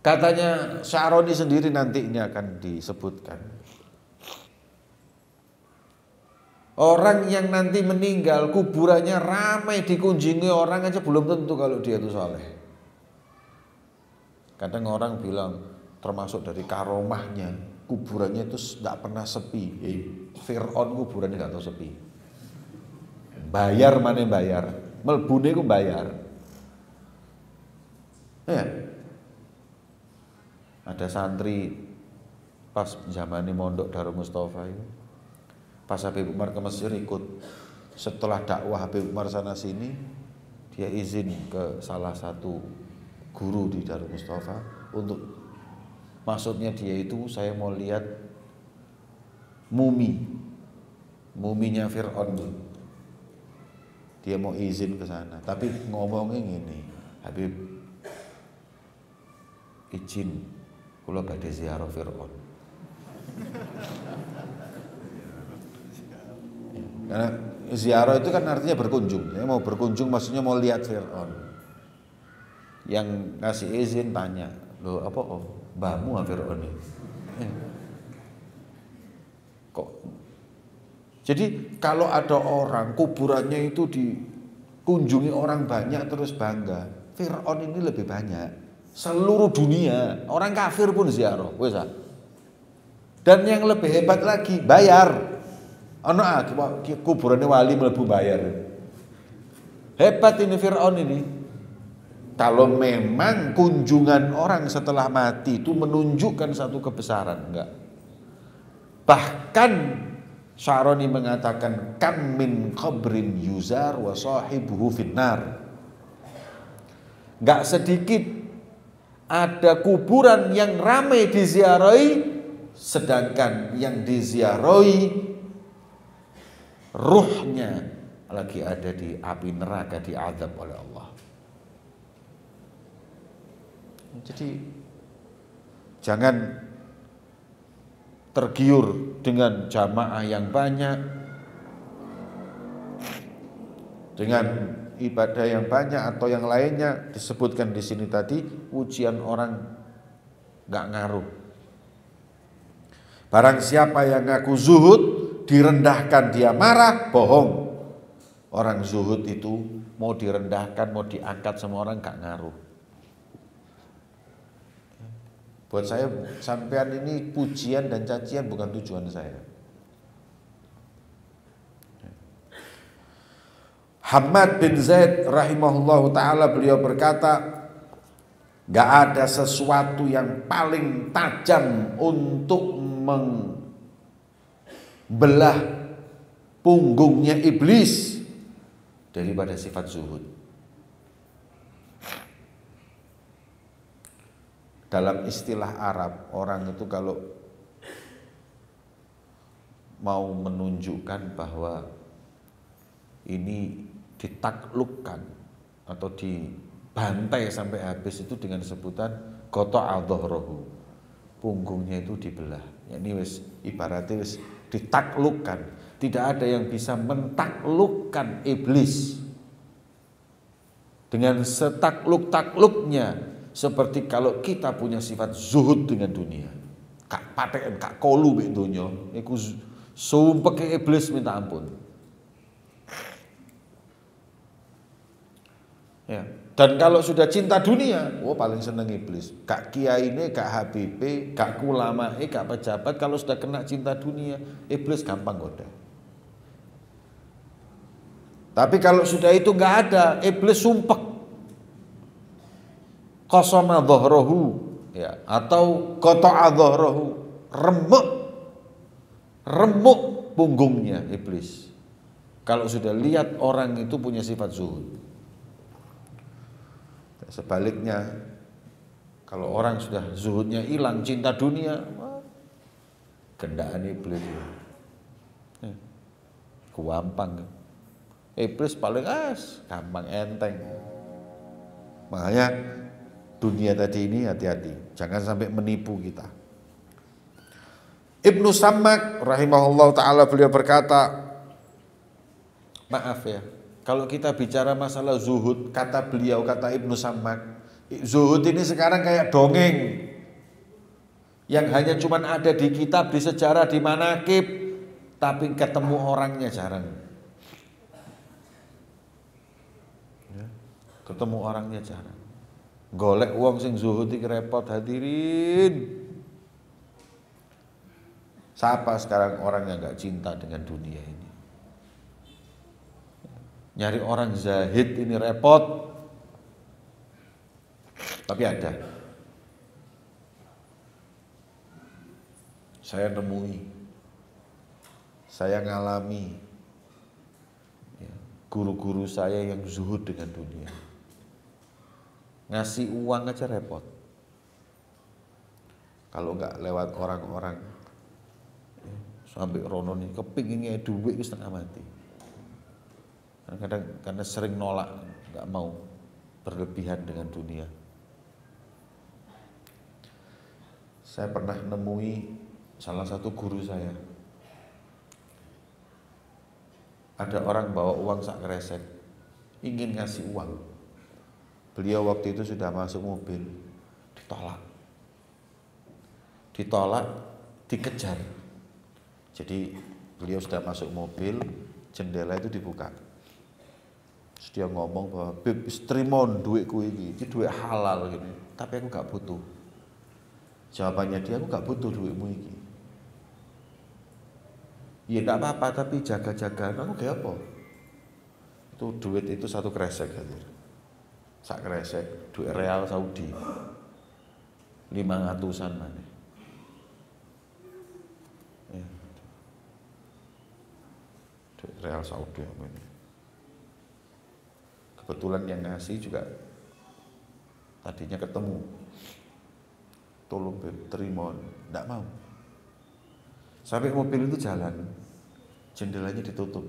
Katanya Sya'roni sendiri nanti ini akan disebutkan. Orang yang nanti meninggal kuburannya ramai dikunjungi orang aja belum tentu kalau dia itu saleh. Kadang orang bilang termasuk dari karomahnya kuburannya itu tidak pernah sepi. Fir'aun kuburannya nggak tahu sepi. Bayar mana bayar, melbune ku bayar. Ya. Ada santri pas zamane mondok Darul Mustafa itu. Pas Habib Umar ke Mesir ikut. Setelah dakwah Habib Umar sana sini, dia izin ke salah satu guru di Darul Mustafa untuk, maksudnya dia itu saya mau lihat muminya Fir'aun. Dia mau izin ke sana, tapi ngomongnya gini, Habib izin kula badhe ziarah Fir'aun. Karena ziarah itu kan artinya berkunjung. Ya, mau berkunjung maksudnya mau lihat Fir'aun. Yang ngasih izin tanya, loh apa mbahmu Fir'aun ini? Kok? Jadi kalau ada orang kuburannya itu dikunjungi orang banyak terus bangga, Fir'aun ini lebih banyak. Seluruh dunia orang kafir pun ziarah, wes. Dan yang lebih hebat lagi bayar. Ono kuburannya wali mlebu bayar. Hebat ini Fir'aun ini. Kalau memang kunjungan orang setelah mati itu menunjukkan satu kebesaran, enggak. Bahkan Sya'roni mengatakan kam min qabrin yuzar wa sahibuhu finnar. Enggak sedikit ada kuburan yang ramai diziarahi, sedangkan yang diziarahi ruhnya lagi ada di api neraka, diazab oleh Allah. Jadi jangan tergiur dengan jamaah yang banyak, dengan ibadah yang banyak atau yang lainnya. Disebutkan di sini tadi, pujian orang nggak ngaruh. Barang siapa yang ngaku zuhud direndahkan dia marah, bohong. Orang zuhud itu mau direndahkan mau diangkat sama orang nggak ngaruh. Buat saya sampean ini pujian dan cacian bukan tujuan saya. Hammad bin Zaid rahimahullahu ta'ala beliau berkata, gak ada sesuatu yang paling tajam untuk membelah punggungnya iblis daripada sifat zuhud. Dalam istilah Arab, orang itu kalau mau menunjukkan bahwa ini ditaklukkan atau dibantai sampai habis itu dengan sebutan qata'a dhahrahu. Punggungnya itu dibelah. Ya, ini wis ibaratnya wis ditaklukkan. Tidak ada yang bisa mentaklukkan iblis dengan setakluk-takluknya. Seperti kalau kita punya sifat zuhud dengan dunia, kak paten kak kolu mek donya, iku sumpek iblis minta ampun. Ya. Dan kalau sudah cinta dunia, paling seneng iblis. Kak kiai ini, kak habibe, kak ulama, kak pejabat, kalau sudah kena cinta dunia, iblis gampang goda. Tapi kalau sudah itu nggak ada, iblis sumpek. Qasama dhahrahu, ya, atau qata'a dhahrahu, remuk punggungnya iblis. Kalau sudah lihat orang itu punya sifat zuhud. Sebaliknya, kalau orang sudah zuhudnya hilang, cinta dunia, gendaan iblis. Gampang. Iblis paling gampang enteng. Makanya dunia tadi ini hati-hati, jangan sampai menipu kita. Ibnu Sammak rahimahullah ta'ala beliau berkata, maaf ya, kalau kita bicara masalah zuhud, kata beliau, kata Ibnu Sammak, Zuhud ini sekarang kayak dongeng yang hanya cuman ada di kitab, di sejarah, di manakib, tapi ketemu orangnya jarang. Ya, ketemu orangnya jarang. Golek wong sing zuhud iki repot hadirin. Siapa sekarang orang yang gak cinta dengan dunia ini? Nyari orang zahid ini repot. Tapi ada. Saya nemui, saya ngalami ya, guru-guru saya yang zuhud dengan dunia. Ngasih uang aja repot. Kalau nggak lewat orang-orang ya, sampai rono nih kepinginnya duit setengah mati. Kadang-kadang karena sering nolak, nggak mau berlebihan dengan dunia. Saya pernah nemui salah satu guru saya. Ada orang bawa uang sak kresek, ingin ngasih uang. Beliau waktu itu sudah masuk mobil, ditolak. Ditolak, dikejar. Jadi beliau sudah masuk mobil, jendela itu dibuka. Terus dia ngomong bahwa, "Beb, trimon duitku ini duit halal gini, tapi aku gak butuh." Jawabannya dia, "Aku gak butuh duitmu ini." Ya enggak apa-apa, tapi jaga-jaga. Aku kayak apa? Itu duit itu satu kresek hadir. Sak kresek, duit real Saudi. 500-an mana. Ya. Duit real Saudi apa ini. Kebetulan yang ngasih juga tadinya ketemu. Tolong terima, enggak mau. Sampai mobil itu jalan, jendelanya ditutup,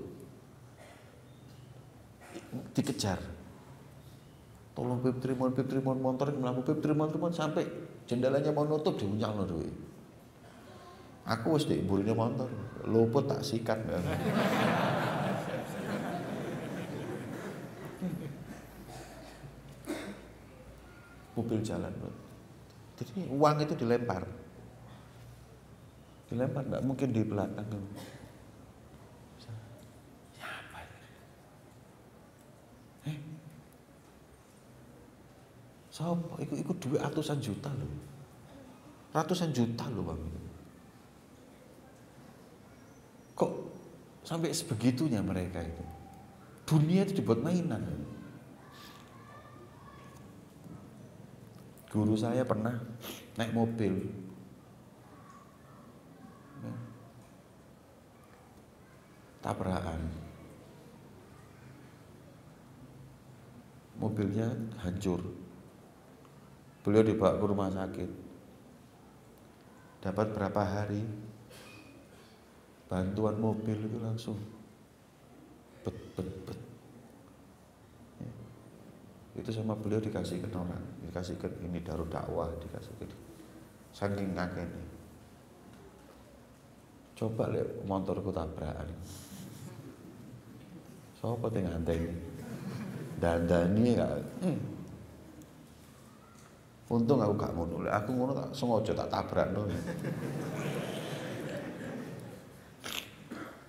dikejar. Tolong Beb Trimon motor melaku Beb Trimon sampai jendelanya mau nutup diunyal duit. Aku wis ndek burine motor, luput tak sikat. Mobil jalan, jadi uang itu dilempar, nggak mungkin di belakang. Siapa? Sopo? Iku duit ratusan juta loh, bang. Kok sampai sebegitunya mereka itu? Dunia itu dibuat mainan. Guru saya pernah naik mobil. Tabrakan. Mobilnya hancur. Beliau dibawa ke rumah sakit. Dapat berapa hari? Bantuan mobil itu langsung bet. Ya. Itu sama beliau dikasihkan orang, dikasihkan ini Darul Dakwah, dikasihkan. Saking ngakeni. Coba lihat motorku tabrakan. Sopo teng nganteni. Dandani gak. Untung aku gak ngono. Aku ngono tak sengaja tak tabrakno.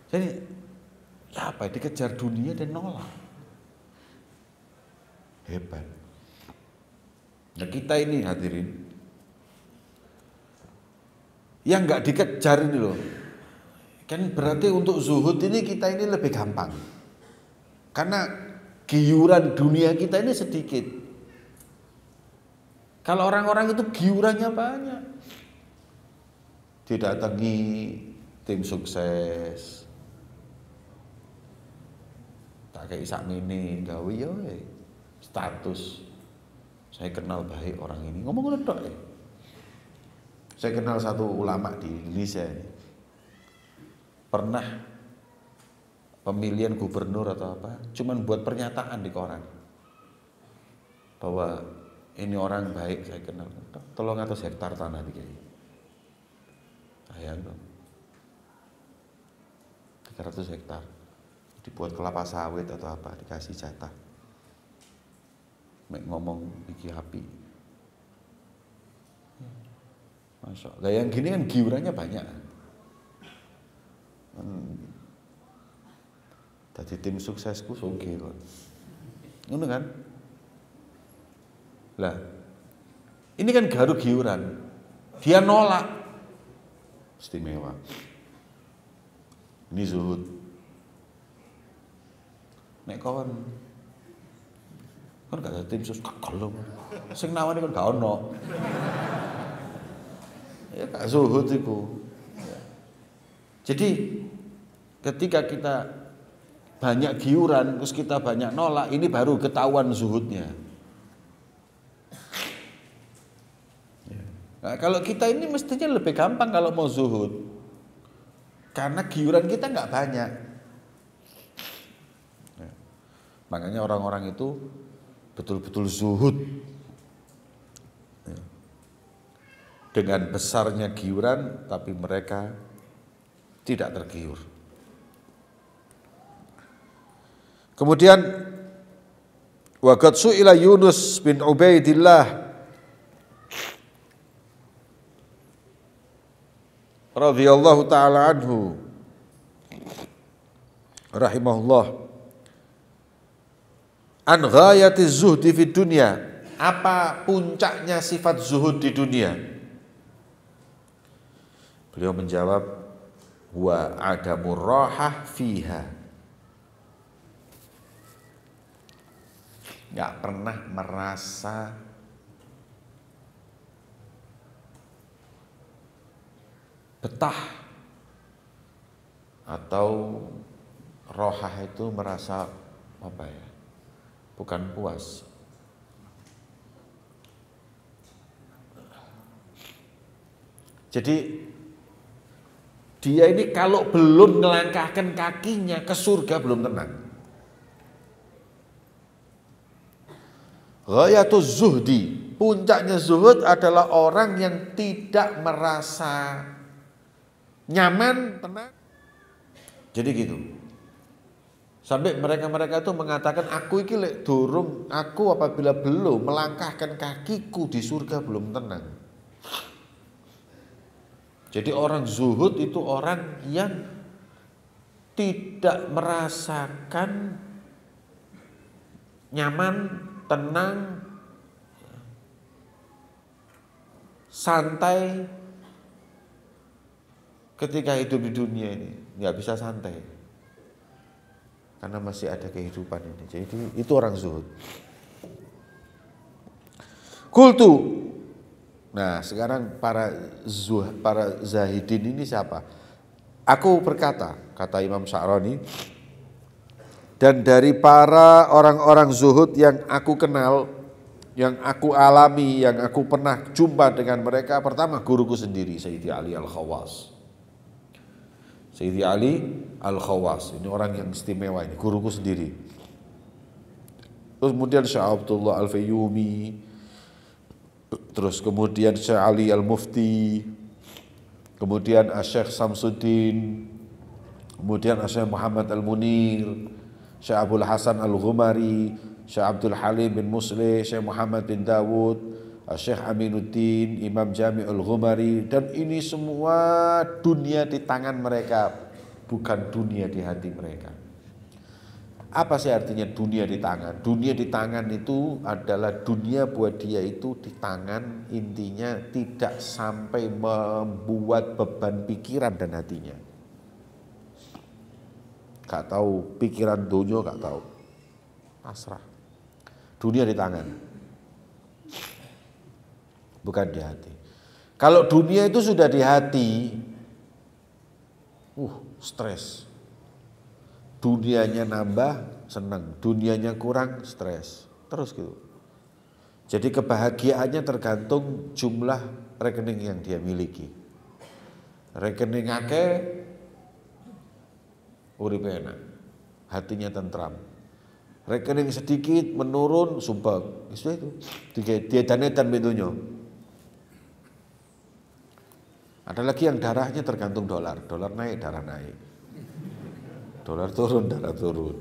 Jadi apa? Dikejar dunia dan nolak. Hebat. Nah kita ini hadirin, yang nggak dikejar ini loh, kan berarti untuk zuhud ini kita ini lebih gampang, karena giuran dunia kita ini sedikit. Kalau orang-orang itu giurannya banyak, didatangi tim sukses, tak kayak sakmene gawe yo status. Saya kenal baik orang ini. Ngomong ledok ya. Saya kenal satu ulama di Indonesia ini. Pernah pemilihan gubernur atau apa, cuman buat pernyataan di koran bahwa ini orang baik, saya kenal. 300 hektar tanah di Kiai. Sayang dong. 300 hektar dibuat kelapa sawit atau apa, dikasih jatah. mek ngomong iki api. Masya Allah. Yang gini kan giurannya banyak. Tadi tim suksesku sugih kok. Ngono kan? Lah, ini kan garuk giuran. Dia nolak. Istimewa. Ini zuhud. Nek kawan kan gak ada tim sus kalau sing nawani kan gak ono. Ya gak zuhud iku. Jadi ketika kita banyak giuran terus kita banyak nolak, ini baru ketahuan zuhudnya. Nah, kalau kita ini mestinya lebih gampang kalau mau zuhud, karena giuran kita nggak banyak. Ya. Makanya orang-orang itu betul-betul zuhud. Ya. Dengan besarnya giuran, tapi mereka tidak tergiur. Kemudian wa qad su'ila Yunus bin Ubaidillah radhiyallahu taala anhu rahimahullah an ghayatiz zuhdi fid dunya, apa puncaknya sifat zuhud di dunia? Beliau menjawab wa adamur rahah fiha, nggak pernah merasa betah, atau rohah itu merasa apa ya, bukan puas. Jadi dia ini kalau belum melangkahkan kakinya ke surga belum tenang. Ghayatuz zuhdi, puncaknya zuhud adalah orang yang tidak merasa nyaman, tenang. Jadi gitu. Sampai mereka-mereka itu mengatakan aku iki lek durung, aku apabila belum melangkahkan kakiku di surga belum tenang. Jadi orang zuhud itu orang yang tidak merasakan nyaman, tenang, santai ketika hidup di dunia ini. Nggak bisa santai karena masih ada kehidupan ini. Jadi itu orang zuhud. Kultu. Nah sekarang para zahidin ini siapa? Aku berkata, kata Imam Sya'rani, dan dari para orang-orang zuhud yang aku kenal, yang aku alami, yang aku pernah jumpa dengan mereka, pertama guruku sendiri, Sayyidi Ali Al-Khawas. Sayyidi Ali Al-Khawas, ini orang yang istimewa, ini guruku sendiri. Terus kemudian Syekh Abdullah Al-Fayyumi, terus kemudian Syekh Ali Al-Mufti, kemudian Syekh Samsuddin, kemudian Syekh Muhammad Al-Munir, Syekh Abdul Hasan Al-Ghumari, Syekh Abdul Halim bin Muslih, Syekh Muhammad bin Dawud, Syekh Aminuddin, Imam Jami' Al-Ghumari, dan ini semua dunia di tangan mereka, bukan dunia di hati mereka. Apa sih artinya dunia di tangan? Dunia di tangan itu adalah dunia buat dia itu di tangan, intinya tidak sampai membuat beban pikiran dan hatinya. Gak tahu pikiran dunia, gak tahu, pasrah. Dunia di tangan, bukan di hati. Kalau dunia itu sudah di hati, stres. Dunianya nambah, senang. Dunianya kurang, stres. Terus gitu. Jadi kebahagiaannya tergantung jumlah rekening yang dia miliki. Rekening akeh, uripe enak, hatinya tentram. Rekening sedikit menurun, sumpah. Itu dia danetan betunya. Ada lagi yang darahnya tergantung dolar. Dolar naik, darah naik. Dolar turun, darah turun.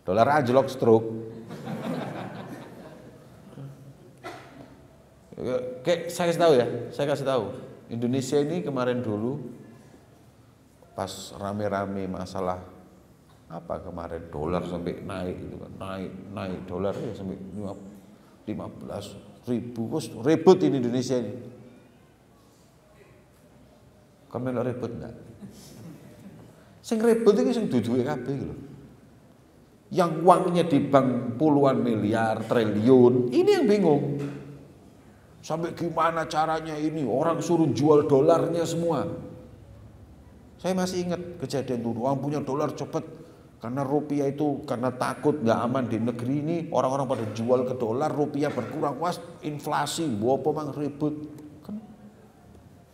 Dolar anjlok, stroke. Kayak saya kasih tahu ya, saya kasih tahu. Indonesia ini kemarin dulu pas rame-rame masalah apa kemarin dolar sampai naik gitu kan, naik dolar ya sampai 15.000, ribut ini Indonesia ini. Kamu lo ribut enggak? Sing ribut iki sing duduke kabeh lho. Yang uangnya di bank puluhan miliar, triliun, ini yang bingung. Sampai gimana caranya ini orang suruh jual dolarnya semua. Saya masih ingat kejadian dulu, orang punya dolar cepet karena rupiah itu karena takut nggak aman di negeri ini, orang-orang pada jual ke dolar, rupiah berkurang, was inflasi, bopo mang ribut kan,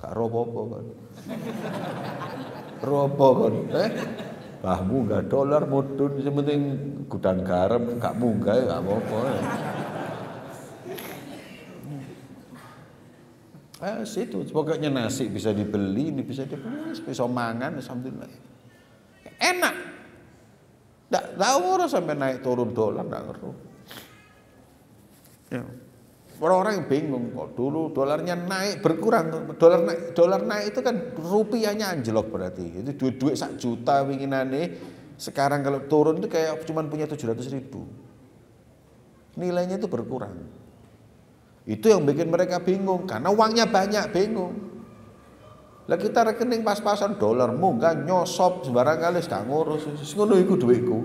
gak ropo kan, ropo kan, bahmu nggak dolar mudun, sementing gudang garam gak munggah ya gak apa-apa. Situ pokoknya nasi bisa dibeli, ini bisa dibeli, bisa mangan, alhamdulillah. Enak. Nggak tahu orang sampai naik turun dolar nggak ngerti. Ya. Orang-orang yang bingung kok dulu dolarnya naik berkurang, dolar naik itu kan rupiahnya anjlok berarti. Itu duit sak juta winginane, sekarang kalau turun itu kayak cuma punya 700.000. Nilainya itu berkurang. Itu yang bikin mereka bingung karena uangnya banyak, bingung. Lah kita rekening pas-pasan dolar munggah nyosop sembarang kali gak ngurus, ngono iku dhuwitku.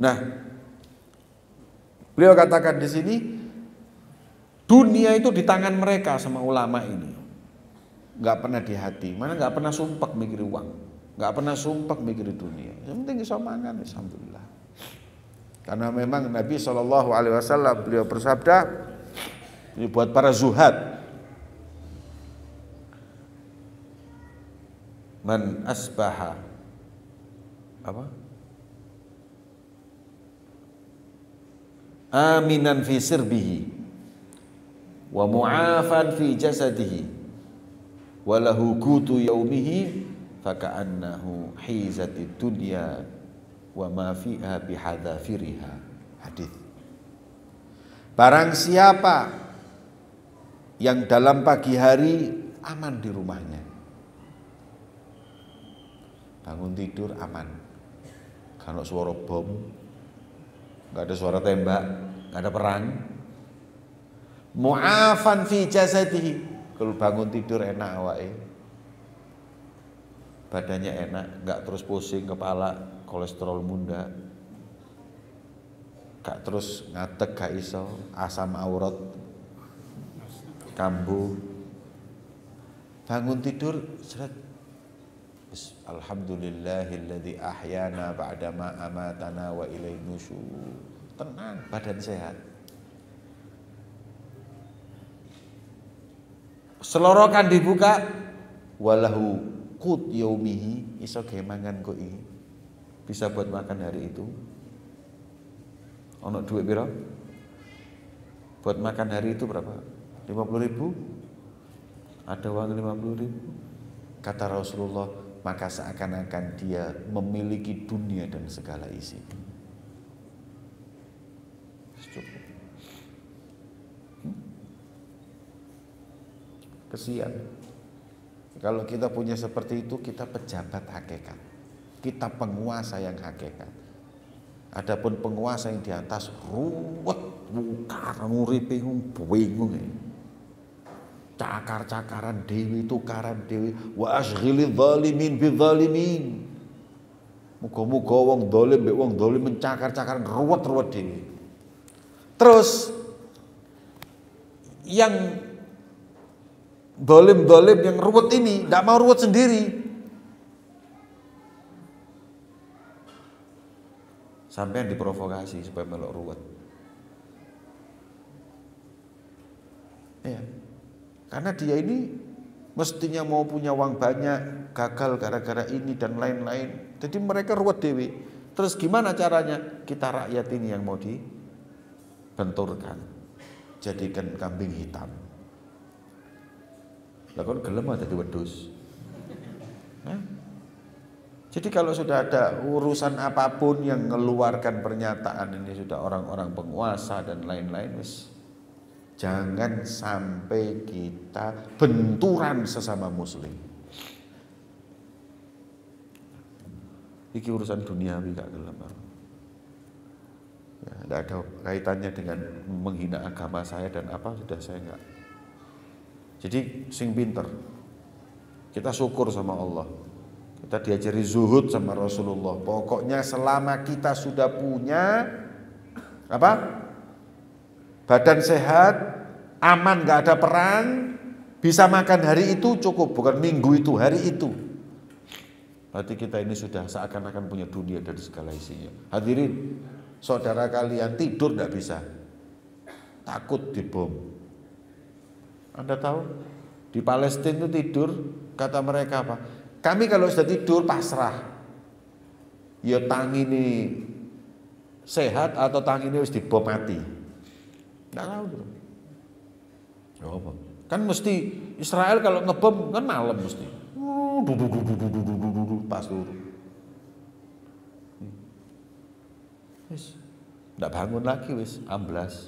Nah, beliau katakan di sini dunia itu di tangan mereka sama ulama ini. Enggak pernah di hati, mana enggak pernah sumpah mikir uang, enggak pernah sumpah mikir dunia. Yang penting iso mangan, alhamdulillah. Karena memang Nabi SAW beliau bersabda, ini buat para zuhad, man asbaha apa? Aminan fi sirbihi wa mu'afan fi jasadihi wa lahu qutu yaumihi faka'annahu hizatid dunya wa ma fiha bihadzafiriha. Hadis. Barang siapa yang dalam pagi hari aman di rumahnya, bangun tidur aman, kalau suara bom, nggak ada suara tembak, nggak ada perang, mu'afan fi jasadihi, kalau bangun tidur enak awake, badannya enak, nggak terus pusing kepala, kolesterol munda, gak terus ngatek gak iso, asam aurat kambuh, bangun tidur seret, alhamdulillahilladzi ahyana ba'dama amatana wa ilaihi nusyur, tenang, badan sehat. Selorokan dibuka, walahu qut yaumihi, iso ge mangan kok iki, bisa buat makan hari itu. Ono duit piro? Buat makan hari itu berapa? 50.000? Ada uang 50.000? Kata Rasulullah, maka seakan-akan dia memiliki dunia dan segala isi. Cukup. Kesian. Kalau kita punya seperti itu, kita pejabat hakikat. Kita penguasa yang hakikat. Adapun penguasa yang di atas ruwet, wukar, nguripe bingung. Cakar-cakaran dewi, tukaran dewi, wa asghilidz zalimin bidzalimin. Muga-muga wong dolim mbek wong dolim mencakar-cakaran ruwet-ruwet dewi. Terus yang dolim-dolim yang ruwet ini tidak mau ruwet sendiri, sampai diprovokasi supaya melok ruwet. Ya, karena dia ini mestinya mau punya uang banyak, gagal gara-gara ini dan lain-lain. Jadi mereka ruwet dewi. Terus gimana caranya? Kita rakyat ini yang mau dibenturkan, jadikan kambing hitam. Lah kon gelem dadi wedhus. Jadi kalau sudah ada urusan apapun yang mengeluarkan pernyataan ini sudah orang-orang penguasa dan lain-lain, wis Jangan sampai kita benturan sesama muslim. Iki urusan duniawi gak gelem. Ya, tidak ada kaitannya dengan menghina agama saya dan apa, sudah saya enggak. Jadi sing pinter, kita syukur sama Allah, kita diajari zuhud sama Rasulullah. Pokoknya selama kita sudah punya apa, badan sehat, aman, nggak ada perang, bisa makan hari itu cukup, bukan minggu itu, hari itu. Berarti kita ini sudah seakan-akan punya dunia dari segala isinya. Hadirin, saudara kalian tidur tidak bisa, takut dibom. Anda tahu di Palestina itu tidur, kata mereka apa? Kami kalau sudah tidur pasrah, ya tang ini sehat atau tang ini harus dibom mati. Nggak tahu tuh. Apa? Kan mesti Israel kalau ngebom kan malam mesti. Pas turun. Wis, nggak bangun lagi wis, amblas.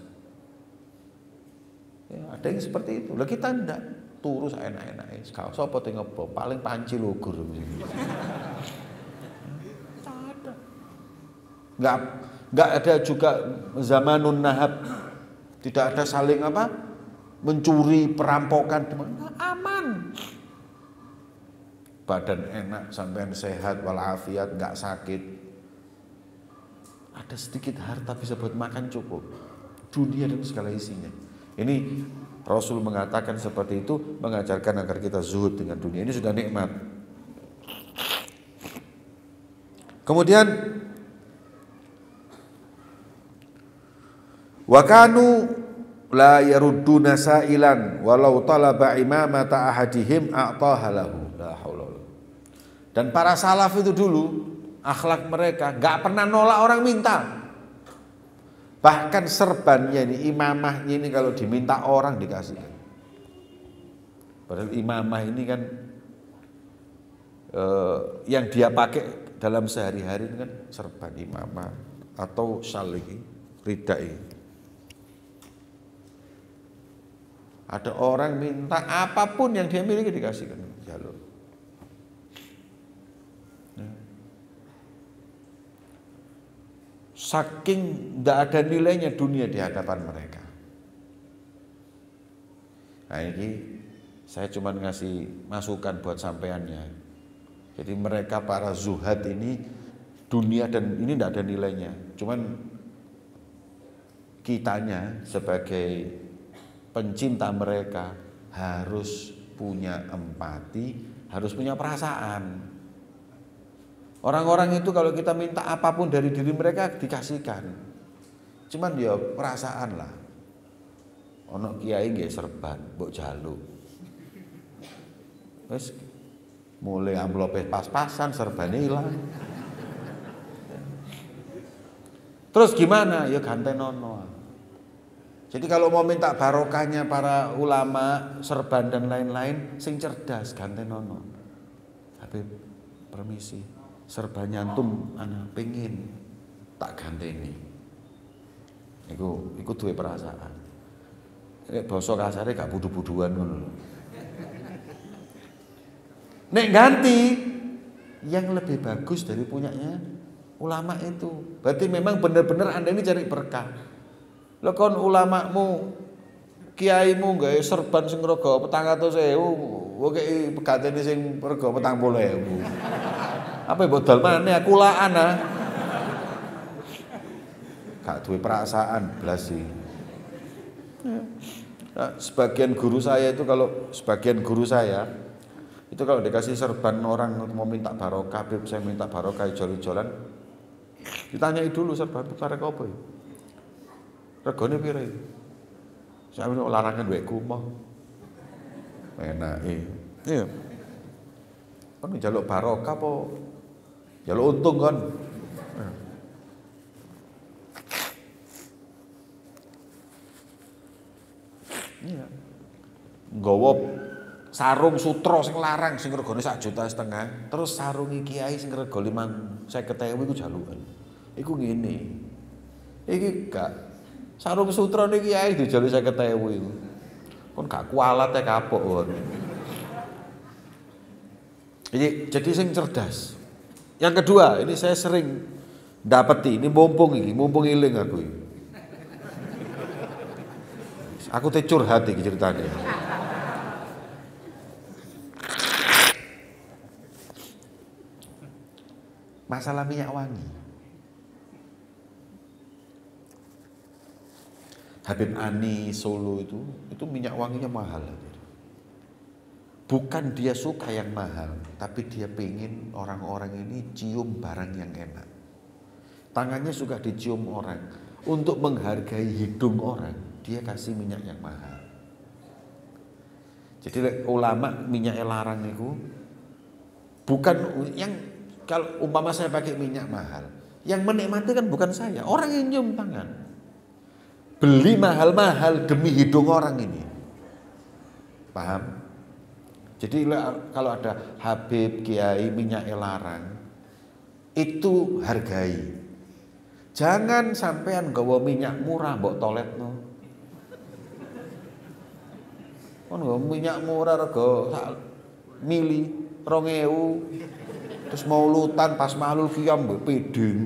Ya, ada yang seperti itu. Lah kita ndak turu enak-enak. Kalau sapa te ngebom, paling panci lugur. Nggak ada juga zamanun nahab. Tidak ada saling apa? Mencuri, perampokan, aman. Badan enak, sampean sehat walafiat, nggak sakit. Ada sedikit harta bisa buat makan cukup. Dunia dan segala isinya. Ini Rasul mengatakan seperti itu, mengajarkan agar kita zuhud dengan dunia. Ini sudah nikmat. Kemudian wa kanu la yarudduna sa'ilan walau talaba imamata ahadihim a'taha lahu. La haula wala. Dan para salaf itu dulu akhlak mereka enggak pernah nolak orang minta. Bahkan serbannya ini, imamahnya ini kalau diminta orang dikasihkan. Padahal imamah ini kan yang dia pakai dalam sehari-hari kan serban imamah atau syal ini, ridai. Ada orang minta apapun yang dia miliki dikasihkan jalur. Saking tidak ada nilainya dunia di hadapan mereka. Nah ini saya cuma ngasih masukan buat sampeannya. Jadi mereka para zuhad ini dunia dan ini tidak ada nilainya. Cuman kitanya sebagai pencinta mereka harus punya empati, harus punya perasaan. Orang-orang itu kalau kita minta apapun dari diri mereka dikasihkan. Cuman dia perasaan lah. Ono kiai nggih serban, mbok jaluk. Wis mulai amplope pas-pasan, serbane ilang. Terus gimana? Ya gantenono. Jadi kalau mau minta barokahnya para ulama, serban dan lain-lain, sing cerdas gantenono. Habib, permisi. Serban nyantum anak pengen tak ganteni. Iku duwe perasaan. Nek basa kasare gak budu-buduan ngono. Nek ganti yang lebih bagus dari punyanya ulama itu. Berarti memang benar-benar Anda ini cari berkah. Lho kon ulamamu, kiaimu gawe serban sing rega 400.000, kok ganteni sing rega 40.000. Apa bodal maneh aku laan ah. Gak duwe perasaan blas sih. Nah, sebagian guru saya itu kalau dikasih serban orang mau minta barokah, Bib saya minta barokah ijol-ijolan. Ditanyai dulu serban karek apa ya? Regane piro iki? Saya larangan duwe kumah. Enake. Iya. Kon njaluk barokah apa? Njaluk untung kan. Iya. Nggawa sarung sutra sing larang sing regane 1,5 juta, terus sarung kiai sing rega 50.000 iku jalukan. Iku ngene. Iki gak Sarung sutra nih kiai dijalu 50.000 iku. Kon gak kualat ya kapok kon. Jadi sing cerdas. Yang kedua, ini saya sering dapeti, ini mumpung iling aku ini. Aku teh curhat iki ceritanya. Masalah minyak wangi. Habib Ani Solo itu minyak wanginya mahal. Bukan dia suka yang mahal, tapi dia pengen orang-orang ini cium barang yang enak. Tangannya suka dicium orang. Untuk menghargai hidung orang, dia kasih minyak yang mahal. Jadi ulama minyak larang itu bukan yang kalau umpama saya pakai minyak mahal, yang menikmati kan bukan saya, orang yang nyium tangan. Beli mahal-mahal demi hidung orang ini. Paham? Jadi kalau ada Habib, Kiai, minyak larang, itu hargai. Jangan sampean gawa minyak murah mbok toletno. Kon gawa minyak murah rego sak mili 2.000. Terus maulutan pas mahlul qiyam mbok peding.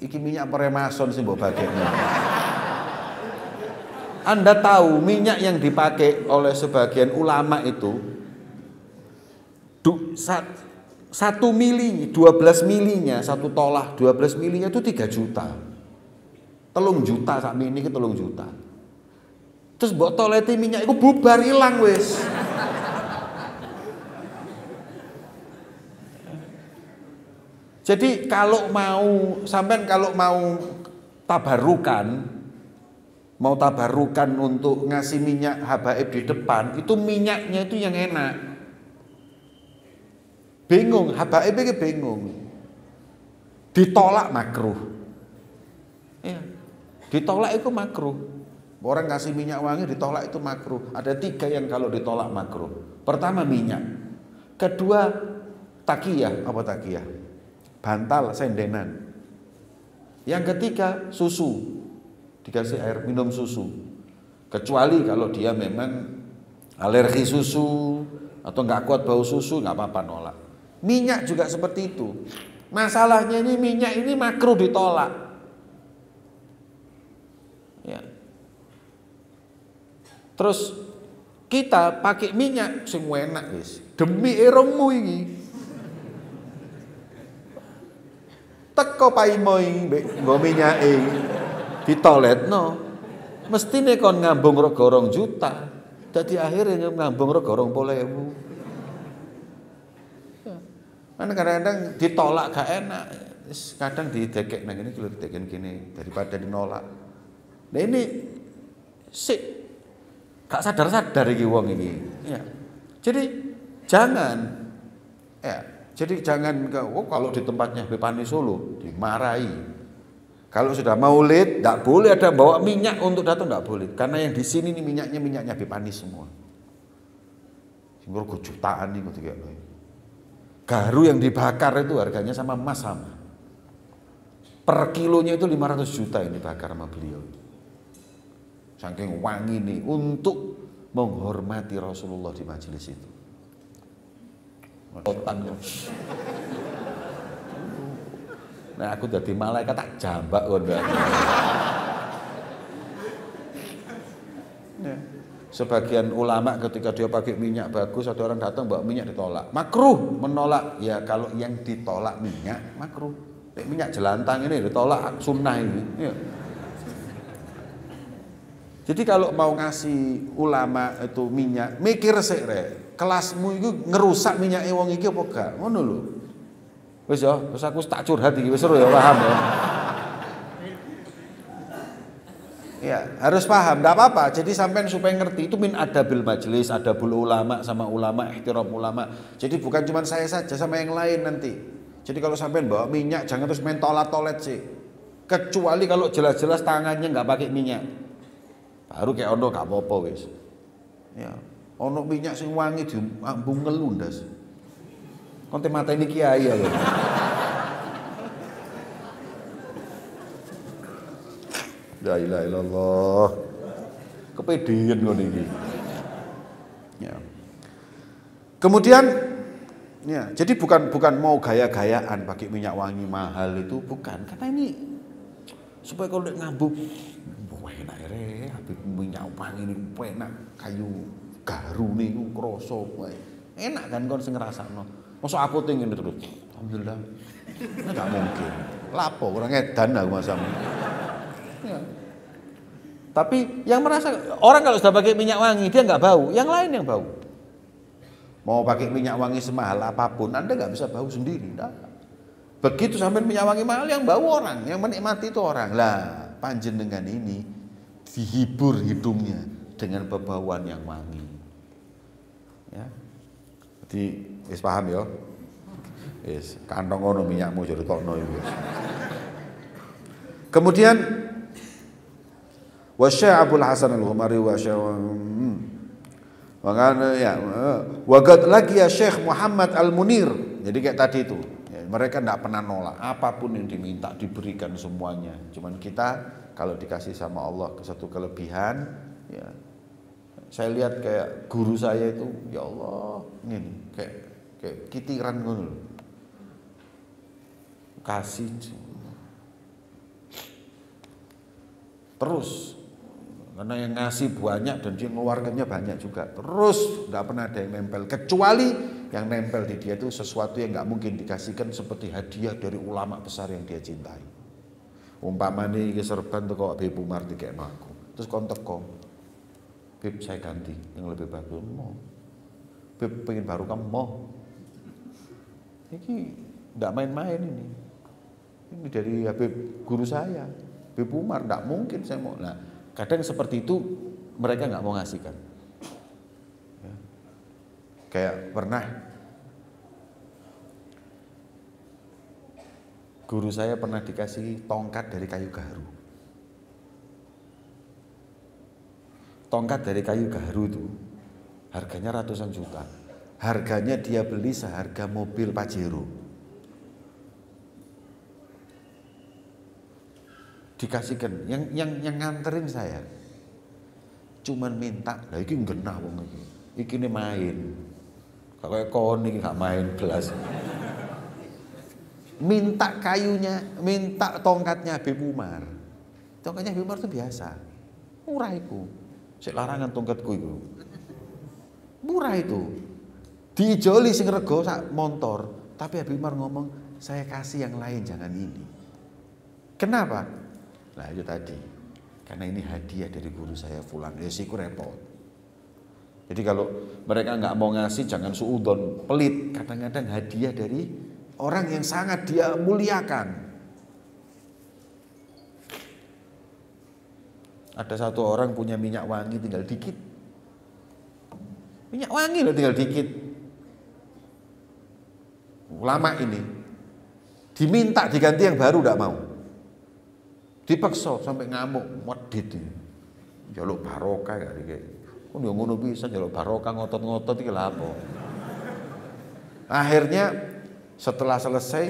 Iki minyak peremason sih mbok bagekno. Anda tahu minyak yang dipakai oleh sebagian ulama itu 1 mili, 12 milinya, 1 tolah 12 milinya itu 3 juta. 3 juta sak mini ke 3 juta. Terus mbok toleti minyak itu bubar hilang wis. Jadi kalau mau sampean mau tabarukan untuk ngasih minyak habaib di depan, itu minyaknya itu yang enak. Bingung, habaib iki bingung. Ditolak makruh. Ya. Ditolak itu makruh. Orang ngasih minyak wangi ditolak itu makruh. Ada 3 yang kalau ditolak makruh. Pertama minyak. Kedua takiyah, apa takiyah? Bantal sendenan. Yang ketiga susu. Dikasih air minum susu. Kecuali kalau dia memang alergi susu atau nggak kuat bau susu, nggak apa-apa nolak. Minyak juga seperti itu. Masalahnya ini minyak ini makruh ditolak. Ya. Terus kita pakai minyak sing enak wis. Demi irungmu iki. Teko paimo iki nggo minyake ditoletno. Mestine kon ngambung rego 2 juta. Dadi akhirnya ngambung rego 20.000. Kan kadang-kadang ditolak gak enak. Kadang didekek nang ngene iki lho didekek kene daripada dinolak. Nah ini sik gak sadar-sadar iki wong iki. Ya. Jadi jangan kalau di tempatnya Habib Ani Solo dimarahi. Kalau sudah maulid enggak boleh ada bawa minyak untuk datang, enggak boleh. Karena yang di sini nih minyaknya Habib Ani semua. Sing jutaan nih ketika garu yang dibakar itu harganya sama emas sama. Per kilonya itu 500 juta ini bakar sama beliau. Saking wangi nih untuk menghormati Rasulullah di majelis itu. Nah aku jadi malaikat tak jambak kondak. Sebagian ulama ketika dia pakai minyak bagus, ada orang datang bawa minyak ditolak. Makruh menolak. Ya kalau yang ditolak minyak makruh. Minyak jelantang ini ditolak sunnah ini. Ya. Jadi kalau mau ngasih ulama itu minyak, mikir sih rek. Kelasmu itu ngerusak minyak wong iki apa gak? Ngono lho. Wis ya, wis aku tak curhat iki wis seru ya, paham ya. Ya, harus paham, enggak apa-apa. Jadi sampean supaya ngerti itu min adabil majelis, adabul ulama sama ulama, ihtiram ulama. Jadi bukan cuma saya saja sama yang lain nanti. Jadi kalau sampean bawa minyak jangan terus main tolet-tolet sih. Kecuali kalau jelas-jelas tangannya enggak pakai minyak. Baru kayak ono gak apa-apa wis. Ya, ono minyak sing wangi diambung ngelundas. Konte mateni kiai ya lho. La ilaha illallah. Kepedean ngono iki. Ya. Kemudian ya, jadi bukan mau gaya-gayaan pakai minyak wangi mahal itu bukan, karena ini supaya kalau ngabuk enak re, habis minyak wangi ini enak, kayu garu niku krasa wae. Enak kan kon sing ngrasakno. Mosok aku ngene terus. Alhamdulillah. Enggak mungkin. Lapo orang edan aku masamu. Ya. Tapi yang merasa orang kalau sudah pakai minyak wangi dia nggak bau, yang lain yang bau. Mau pakai minyak wangi semahal apapun, Anda nggak bisa bau sendiri. Nah, begitu sampai minyak wangi mahal yang bau orang, yang menikmati itu orang. Lah, panjenengan ini dihibur hidungnya dengan bebauan yang wangi. Ya. Jadi, wis paham ya? Wis, kantong ono minyakmu jerutokno iki. Kemudian Wasya Abul Hasan Al-Ghumari wagat lagi ya Syekh Muhammad Al-Munir. Jadi kayak tadi itu ya, mereka tidak pernah nolak apapun yang diminta diberikan semuanya. Cuman kita kalau dikasih sama Allah satu kelebihan ya, saya lihat kayak guru saya itu ya Allah ini kayak kitiran ngono kasih terus. Karena yang ngasih banyak dan dia mengeluarkannya banyak juga. Terus nggak pernah ada yang nempel. Kecuali yang nempel di dia itu sesuatu yang nggak mungkin dikasihkan seperti hadiah dari ulama besar yang dia cintai. Umpamanya ini serban tuh kok Habib Umar dikekno aku. Terus kontak kok, Bib saya ganti yang lebih bagus. Mau, Bib pengen baru kamu mau. Ini nggak main-main ini. Ini dari Habib guru saya, Habib Umar. Nggak mungkin saya mau. Nah, kadang seperti itu mereka nggak mau ngasihkan. Ya. Kayak pernah guru saya pernah dikasih tongkat dari kayu gaharu. Tongkat dari kayu gaharu itu harganya ratusan juta. Harganya dia beli seharga mobil Pajero. Dikasihkan yang nganterin saya cuman minta lah iki genah wong iki ne main kayak kon iki gak main gelas minta kayunya minta tongkatnya Habib Umar. Tongkatnya Habib Umar itu biasa murah itu sik larangan tongkatku itu murah itu diijoli sing rego sak montor tapi Habib Umar ngomong saya kasih yang lain jangan ini. Kenapa? Nah itu tadi, karena ini hadiah dari guru saya fulan, ya sih repot. Jadi kalau mereka nggak mau ngasih jangan suudon, pelit. Kadang-kadang hadiah dari orang yang sangat dia muliakan. Ada satu orang punya minyak wangi tinggal dikit. Minyak wangi loh tinggal dikit. Ulama ini diminta diganti yang baru nggak mau. Dipaksa sampai ngamuk, medit. Jaluk barokah gak iki. Kok yo ngono bisa jaluk barokah ngotot-ngotot iki lha apa. Akhirnya setelah selesai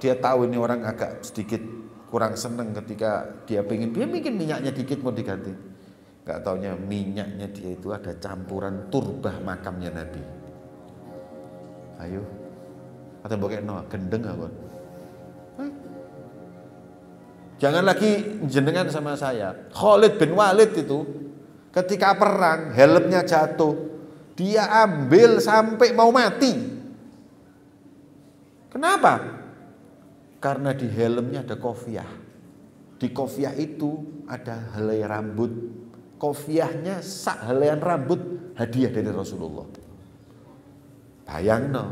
dia tahu ini orang agak sedikit kurang seneng ketika dia bikin minyaknya dikit mau diganti. Gak taunya minyaknya dia itu ada campuran turbah makamnya Nabi. Ayo. Kata mbokekno gendeng aku. Jangan lagi jenengan sama saya. Khalid bin Walid itu ketika perang helmnya jatuh, dia ambil sampai mau mati. Kenapa? Karena di helmnya ada kofiah. Di kofiah itu ada helai rambut. Kofiahnya sak helaian rambut hadiah dari Rasulullah. Bayangno.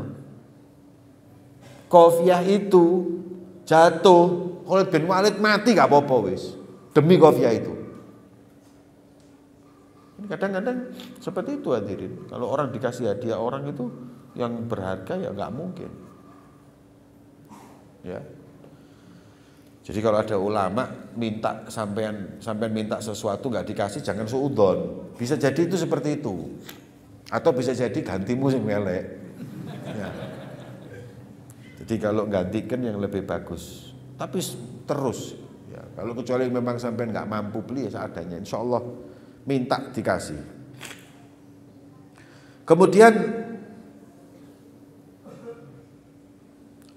Kofiah itu jatuh, Khalid bin Walid mati gak apa-apa wis demi kofiah itu. Kadang-kadang seperti itu hadirin. Kalau orang dikasih hadiah orang itu yang berharga ya nggak mungkin. Ya. Jadi kalau ada ulama minta sampean minta sesuatu nggak dikasih jangan suudzon. Bisa jadi itu seperti itu. Atau bisa jadi gantimu sing melek. Ya. Jadi kalau gantikan yang lebih bagus. Tapi terus ya, Kalau kecuali memang sampai nggak mampu beli ya seadanya, insya Allah minta dikasih. Kemudian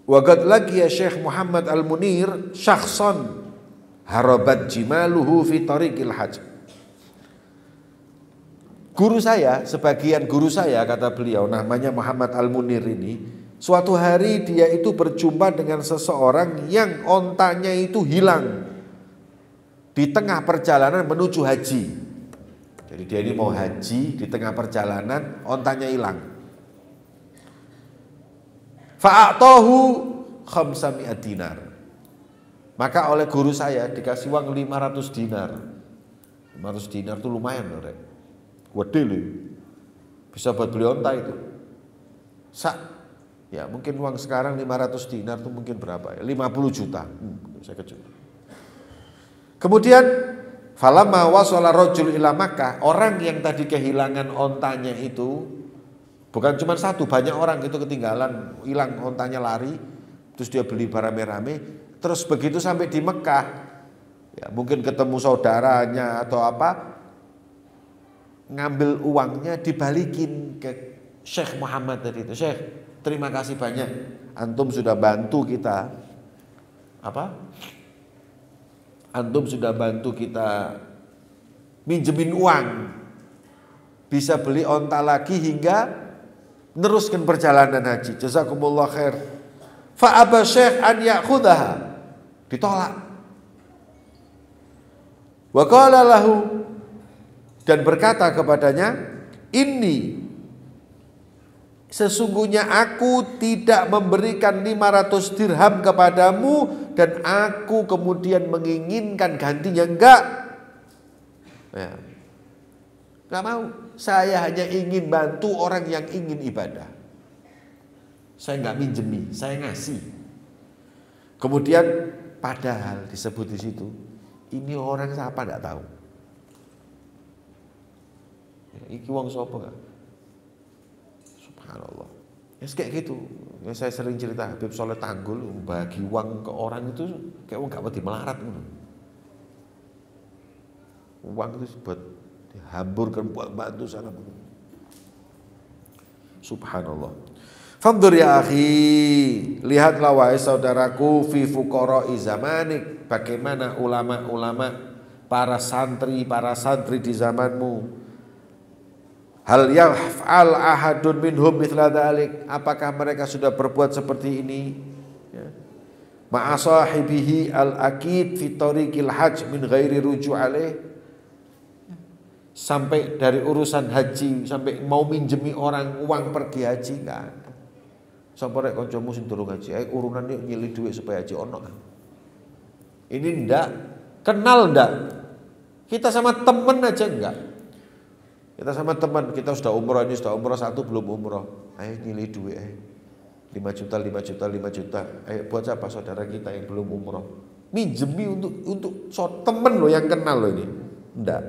waqad lagi ya Syekh Muhammad Al-Munir syakhsan harabat jimaluhu fi tariqil hajj. Guru saya, sebagian guru saya kata beliau namanya Muhammad Al-Munir ini, suatu hari dia itu berjumpa dengan seseorang yang ontanya itu hilang di tengah perjalanan menuju haji. Jadi dia ini mau haji, di tengah perjalanan ontanya hilang. Fa'atahu khamsami'at dinar. Maka oleh guru saya dikasih uang 500 dinar. 500 dinar itu lumayan loh, Rek. Gede loh. Bisa buat beli onta itu. Ya mungkin uang sekarang 500 dinar itu mungkin berapa ya? 50 juta. Saya kecil. Kemudian falamma wasala rajul ila Makkah, orang yang tadi kehilangan ontanya itu bukan cuma satu, banyak orang itu ketinggalan, hilang ontanya, lari, terus dia beli rame-rame, terus begitu sampai di Mekah, ya mungkin ketemu saudaranya atau apa, ngambil uangnya dibalikin ke Syekh Muhammad tadi itu. Syekh, terima kasih banyak, antum sudah bantu kita, antum sudah bantu kita minjemin uang, bisa beli onta lagi hingga meneruskan perjalanan haji. Jazakumullah khair. Fa aba Syekh an ya'khudhaha. Ditolak. Wa qala lahu, dan berkata kepadanya, ini sesungguhnya aku tidak memberikan 500 dirham kepadamu dan aku kemudian menginginkan gantinya, enggak. Ya. Enggak mau. Saya hanya ingin bantu orang yang ingin ibadah. Saya enggak minjemi, saya ngasih. Kemudian padahal disebut di situ, ini orang siapa enggak tahu. Ya, iki wong sapa enggak? Subhanallah. Ya kayak gitu. Ya, saya sering cerita Habib Soleh Tanggul bagi uang ke orang itu kayak enggak wedi melarat gitu. Uang itu buat dihamburkan buat bantu sana. Subhanallah. Fandur ya akhi, lihatlah wahai saudaraku fi fuqara'i zamanik, bagaimana ulama-ulama, para santri di zamanmu. Hal yaf'al ahadun minhum mithla dzalik, apakah mereka sudah berbuat seperti ini? Ya. Ma'a sahibihi al-akid fi tariqil hajj min ghairi ruju' alaih. Sampai dari urusan haji, sampai mau minjemi orang uang pergi haji, enggak ada. Sampai rek kancamu sing durung haji, urunan iki nyili duit supaya haji ono. Ini ndak kenal ndak? Kita sama temen aja enggak. Kita sama teman, kita sudah umroh, ini sudah umroh satu belum umroh. Ayo nyili duit, 5 juta. Ayo buat siapa saudara kita yang belum umroh? Minjemi untuk temen lo yang kenal lo ini. Enggak.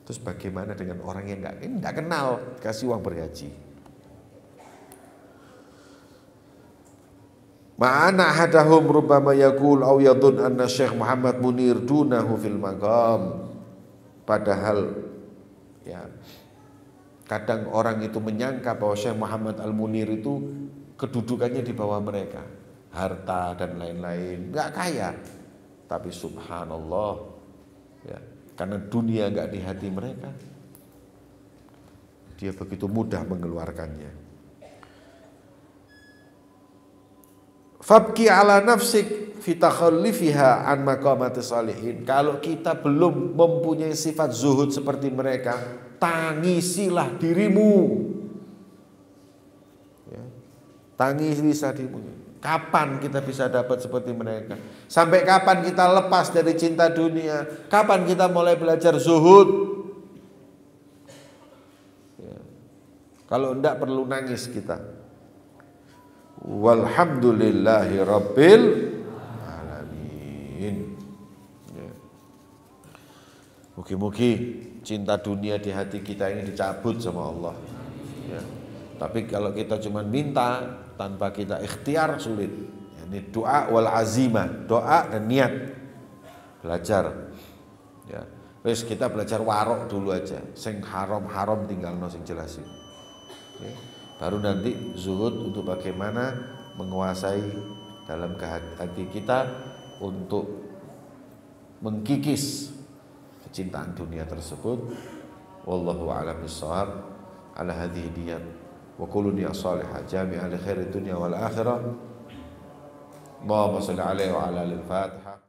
Terus bagaimana dengan orang yang enggak kenal, kasih uang berhaji? Ma'ana hadahum rubbama yaqul aw yadhun anna Syekh Muhammad Munir dunahu fil maqam. Padahal ya kadang orang itu menyangka bahwa Syekh Muhammad Al-Munir itu kedudukannya di bawah mereka, harta dan lain-lain, enggak kaya. Tapi subhanallah, ya, karena dunia enggak di hati mereka, dia begitu mudah mengeluarkannya. Fabki ala nafsik fi takhallifiha an maqamati salihin. Kalau kita belum mempunyai sifat zuhud seperti mereka, tangisilah dirimu. Ya. Tangisilah dirimu. Kapan kita bisa dapat seperti mereka? Sampai kapan kita lepas dari cinta dunia? Kapan kita mulai belajar zuhud? Ya. Kalau enggak perlu nangis kita. Walhamdulillahi rabbil alamin. Ya. Mugi-mugi cinta dunia di hati kita ini dicabut sama Allah. Ya. Tapi kalau kita cuma minta tanpa kita ikhtiar sulit. Ya, Ini doa wal azimah, doa dan niat. Belajar. Ya. Wes kita belajar warok dulu aja. Sing haram-haram tinggalno sing jelas. Ya. Baru nanti zuhud untuk bagaimana menguasai dalam hati kita untuk mengkikis kecintaan dunia tersebut. Wallahu a'lam bissawab. Ala hadhihi niyat wa kullu niyat salihah jami'an li khairid dunya wal akhirah. Allahumma shalli alaihi wa ala al-Fatihah.